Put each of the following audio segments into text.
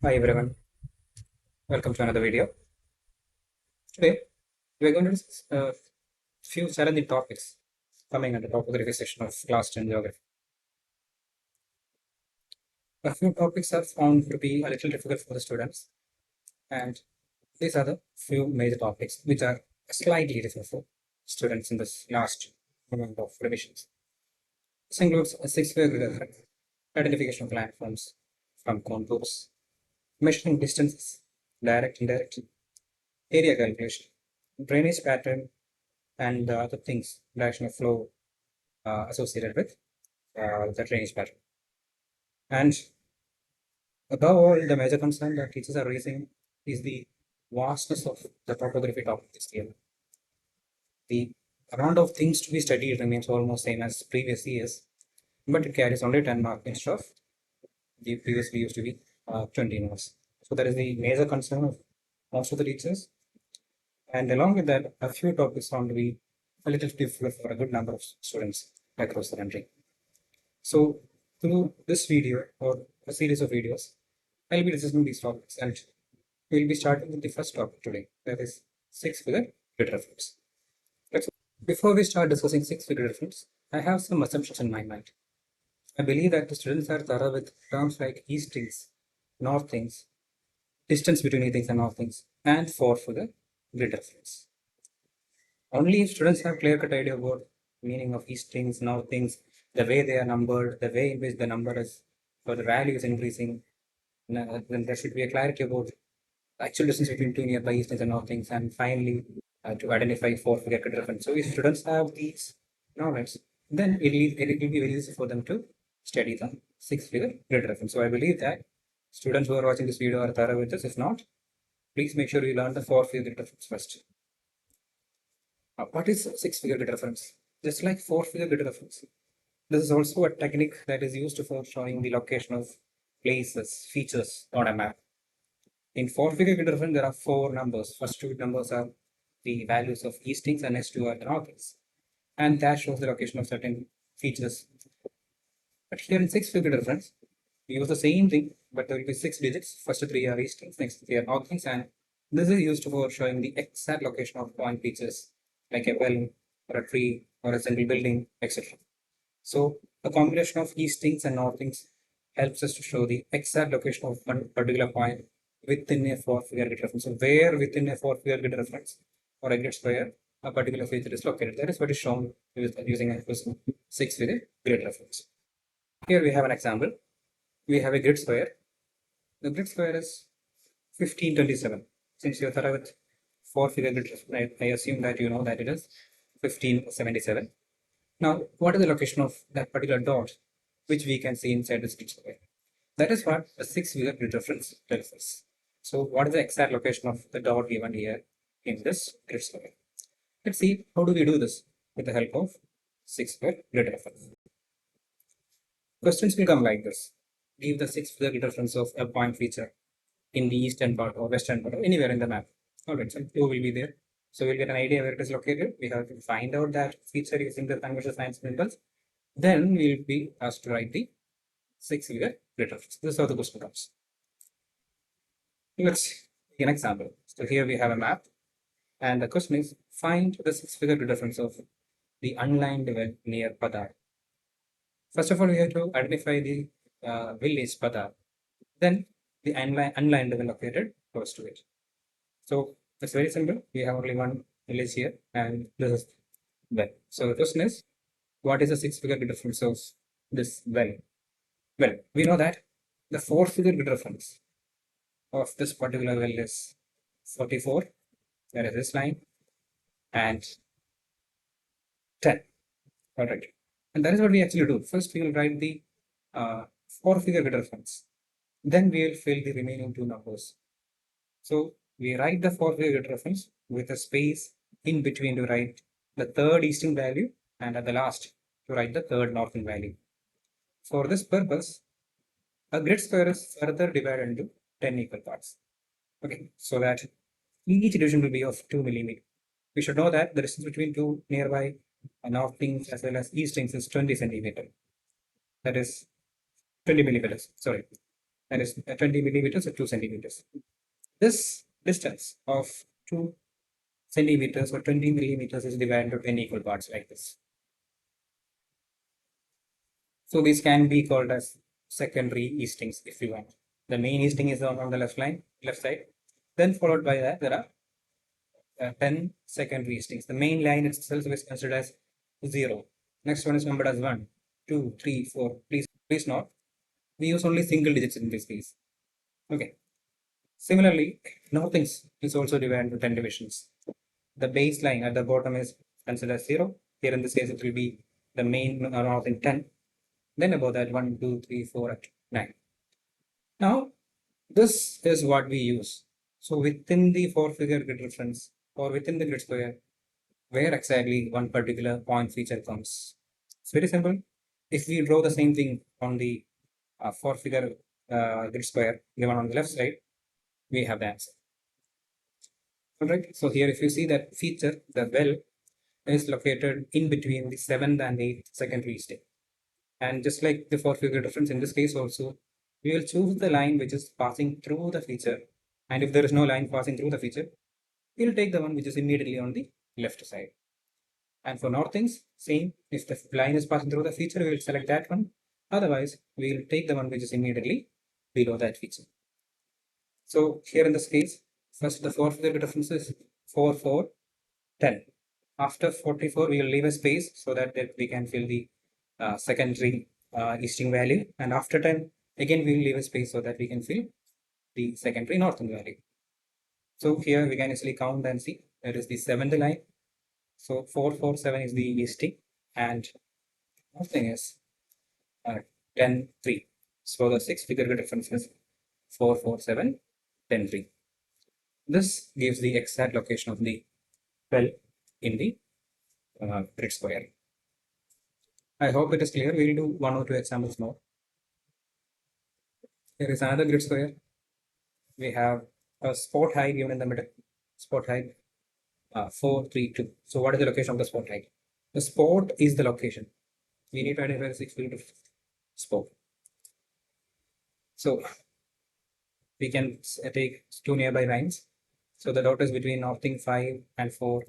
Hi everyone, welcome to another video. Today we are going to discuss a few challenging topics coming under topography section of class 10 geography. A few topics are found to be a little difficult for the students, and these are the few major topics which are slightly different for students in this last moment of revisions. This includes a six-way grid effect, identification of landforms from contours, measuring distances, direct, indirect, area calculation, drainage pattern, and the other things, direction of flow associated with the drainage pattern. And above all, the major concern that teachers are raising is the vastness of the topography topic this year. The amount of things to be studied remains almost same as previous years, but it carries only 10 marks instead of the previously used to be 20 marks. So that is the major concern of most of the teachers. And along with that, a few topics found to be a little difficult for a good number of students across the country. So through this video or a series of videos, I'll be discussing these topics and we'll be starting with the first topic today, that is six-figure grid reference. Before we start discussing six-figure reference, I have some assumptions in my mind. I believe that the students are thorough with terms like east things, north things, distance between things and north things, and four-figure grid reference. Only if students have clear-cut idea about meaning of east things, north things, the way they are numbered, the way in which the number is or the value is increasing, then there should be a clarity about the actual distance between two nearby east things and north things, and finally to identify four-figure grid reference. So if students have these knowledge, then it will be very easy for them to study the six-figure grid reference. So I believe that students who are watching this video are thorough with this. If not, please make sure you learn the four-figure grid reference first. What is six-figure grid reference? Just like four-figure grid reference, this is also a technique that is used for showing the location of places, features on a map. In four-figure grid reference, there are four numbers. First two numbers are the values of eastings and next two are the northings. And that shows the location of certain features. But here in six-figure grid reference, we use the same thing, but there will be six digits. First three are eastings, next three are northings, and this is used for showing the exact location of point features like a well or a tree or a single building, etc. So a combination of eastings and northings helps us to show the exact location of one particular point within a four-figure grid reference. So where within a four-figure grid reference or a grid square a particular feature is located. That is what is shown using a six-figure grid reference. Here we have an example. We have a grid square. The grid square is 1527. Since you're thorough with four-figure grid reference, I assume that you know that it is 1577. Now, what is the location of that particular dot, which we can see inside this grid square? That is what a six-figure grid reference tells us. So, what is the exact location of the dot given here in this grid square? Let's see how do we do this with the help of six-figure grid reference. Questions will come like this. Give the six-figure grid reference of a point feature in the eastern part or western part or anywhere in the map. Alright, so 2 will be there. So we'll get an idea where it is located. We have to find out that feature using the conventional science principles. Then we'll be asked to write the six-figure grid reference. This is how the question comes. Let's take an example. So here we have a map, and the question is find the six-figure grid reference of the unlined well near Padar. First of all, we have to identify the village Padar. Then the unlined well located close to it. So it's very simple. We have only one village here, and this is well. So the question is, what is the six-figure grid reference of this well? Well, we know that the four-figure grid reference of this particular well is 44. That is this line, and 10. All right, and that is what we actually do. First, we will write the four-figure grid reference. Then we will fill the remaining two numbers. So we write the four-figure grid reference with a space in between to write the third eastern value and at the last to write the third northern value. For this purpose, a grid square is further divided into 10 equal parts. Okay, so that each division will be of 2 millimeters. We should know that the distance between two nearby northings as well as eastings is 20 centimeter. That is 20 millimeters. Sorry. that is 20 millimeters or 2 centimeters. This distance of 2 centimeters or 20 millimeters is divided into 10 equal parts like this. So these can be called as secondary eastings if you want. The main easting is on the left side. Then followed by that, there are 10 secondary eastings. The main line itself is considered as 0. Next one is numbered as 1, 2, 3, 4. Please note, we use only single digits in this case. Okay. Similarly, northings is also divided into 10 divisions. The baseline at the bottom is considered as 0. Here in this case, it will be the main northing 10. Then above that, 1, 2, 3, 4, 9. Now, this is what we use. So within the 4-figure grid reference or within the grid square, where exactly one particular point feature comes. It's very simple. If we draw the same thing on the 4-figure grid square given on the left side, we have the answer. Alright, so here if you see that feature, the well is located in between the 7th and 8th secondary state. And just like the 4-figure difference in this case also, we will choose the line which is passing through the feature. And if there is no line passing through the feature, we will take the one which is immediately on the left side. And for northings, same. If the line is passing through the feature, we will select that one. Otherwise, we will take the one which is immediately below that feature. So here in this case, first the 4-figure difference is 4, 4, 10. After 44, we will leave a space so that we can fill the secondary easting value. And after 10, again we will leave a space so that we can fill the secondary northern value. So here we can easily count and see that is the 7th line. So 447 is the easting and northing is 10, 3. So the 6-figure difference is 447, 10, 3. This gives the exact location of the well in the grid square. I hope it is clear. We will do 1 or 2 examples more. Here is another grid square. We have a spot height given in the middle. Spot height 4, 3, 2. So what is the location of the spot height? The spot is the location. We need to identify the 6-figure spot. So we can take 2 nearby lines. So the dot is between northing 5 and 4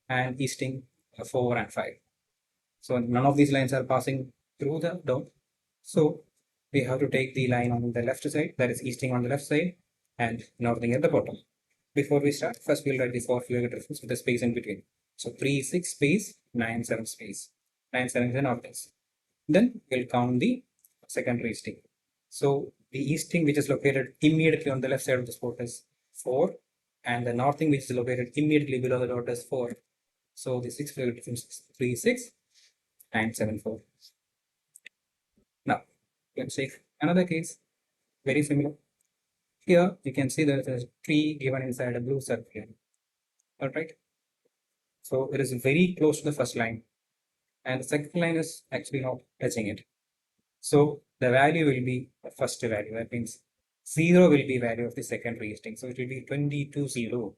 and easting 4 and 5. So none of these lines are passing through the dot. So we have to take the line on the left side, that is easting on the left side and northing at the bottom. Before we start, first we'll write the 4-figure difference with the space in between. So 3, 6 space, 9, 7 space. 9, 7 is the northings. Then we'll count the secondary easting. So the easting which is located immediately on the left side of the spot is 4 and the northing which is located immediately below the dot is 4. So the 6-figure difference is 3, 6, 9, 7, 4. Now, let's take another case, very similar. Here you can see there is a tree given inside a blue circle. Alright. So it is very close to the first line and the second line is actually not touching it. So the value will be the first value. That means 0 will be value of the secondary easting. So it will be 22, 0.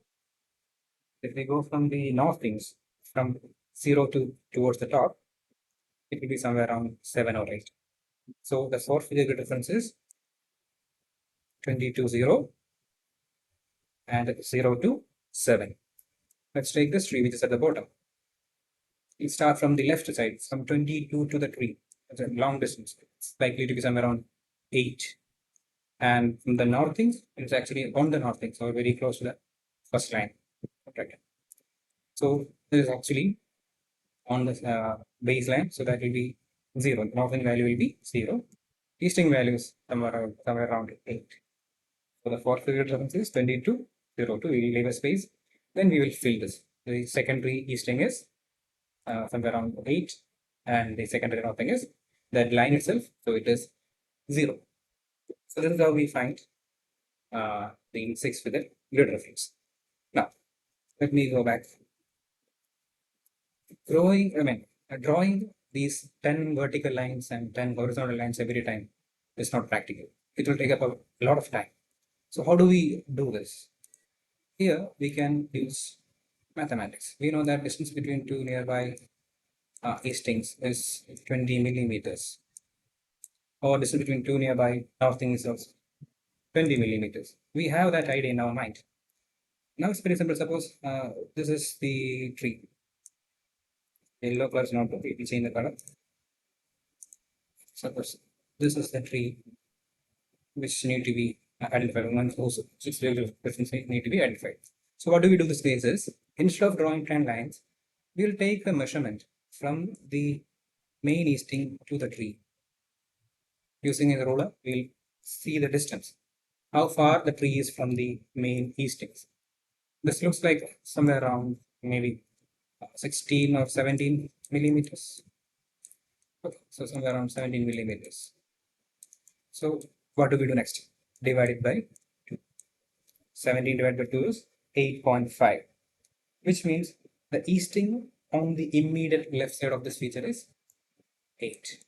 If we go from the northings from 0 to towards the top, it will be somewhere around 7 or 8. So the 4-figure difference is 22, 0 and 0 to 7. Let's take this tree which is at the bottom. We start from the left side, from 22 to the tree. That's a long distance. It's likely to be somewhere around 8. And from the northing, it's actually on the northing, so very close to the first line. Okay. So this is actually on the baseline, so that will be 0. Northing value will be 0. Easting value is somewhere around 8. So the 4-figure difference is 22, 0, 2. We will leave a space. Then we will fill this. The secondary easting is somewhere around 8, and the secondary northing is that line itself, so it is 0. So this is how we find the 6-figure grid reference. Now, let me go back. Drawing these 10 vertical lines and 10 horizontal lines every time is not practical. It will take up a lot of time. So how do we do this? Here we can use mathematics. We know that distance between 2 nearby eastings is 20 millimeters. or distance between two nearby northing is also 20 millimeters. We have that idea in our mind. Now it's very simple. Suppose this is the tree. Yellow color is not okay. We change the color. Suppose this is the tree which need to be identified. One also 6 difference need to be identified. So what do we do this case is, instead of drawing 10 lines, we'll take a measurement from the main easting to the tree. Using a ruler, we'll see the distance, how far the tree is from the main eastings. This looks like somewhere around maybe 16 or 17 millimeters. Okay, so somewhere around 17 millimeters. So what do we do next? Divide it by 2. 17 divided by 2 is 8.5, which means the easting on the immediate left side of this feature is 8.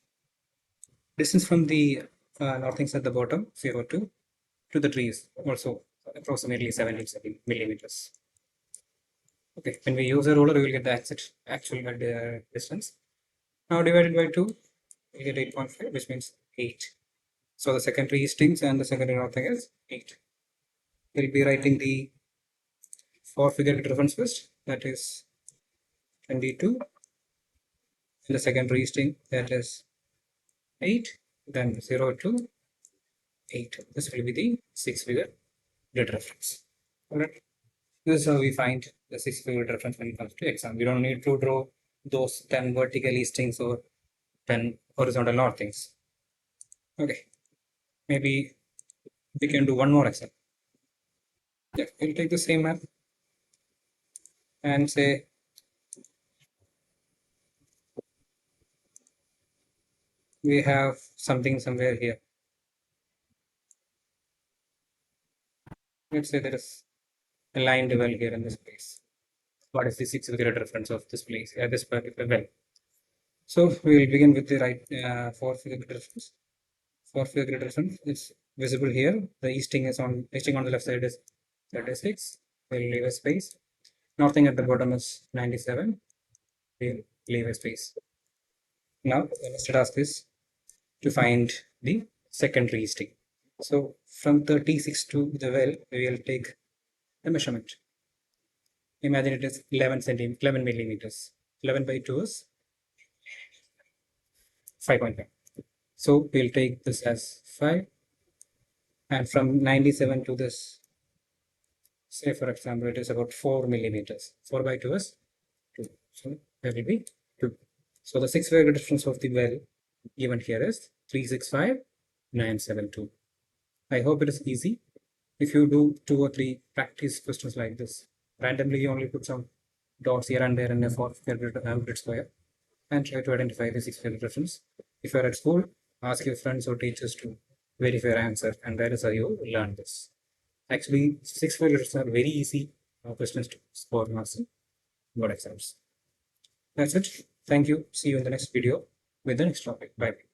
Distance from the northings at the bottom, 0 to the trees, also approximately 17 millimeters. Okay, when we use a ruler, we will get the actual distance. Now divided by 2, we get 8.5, which means 8. So the secondary eastings and the secondary northing is 8. We'll be writing the 4-figure difference first, that is 22. And the secondary easting, that is 8. Then 0 to 8. This will be the 6-figure grid reference. Alright. This is how we find the 6-figure reference when it comes to exam. We don't need to draw those 10 vertical eastings or 10 horizontal northings. Okay. Maybe we can do one more example. Yeah, we'll take the same map and say we have something somewhere here. Let's say there is a line well here in this place. What is the 6-figure reference of this place, this particular well? So we will begin with the right 4-figure reference. 4-figure reference is visible here. The easting on the left side is 36. We'll leave a space. Northing at the bottom is 97. We'll leave a space. Now the next task is to find the secondary easting. So from 36 to the well, we will take a measurement. Imagine it is 11 millimeters. 11 by 2 is 5.5. So we'll take this as 5. And from 97 to this, say for example, it is about 4 millimeters. 4 by 2 is 2. So that will be 2. So the 6-figure difference of the well given here is 365,972. I hope it is easy. If you do 2 or 3 practice questions like this, randomly you only put some dots here and there in a 4-figure grid square and try to identify the 6-figure difference. If you are at school, ask your friends or teachers to verify your answer, and that is how you learn this. Actually, 6-figure difference are very easy questions to score marks in board exams. That's it. Thank you. See you in the next video with the next topic. Bye.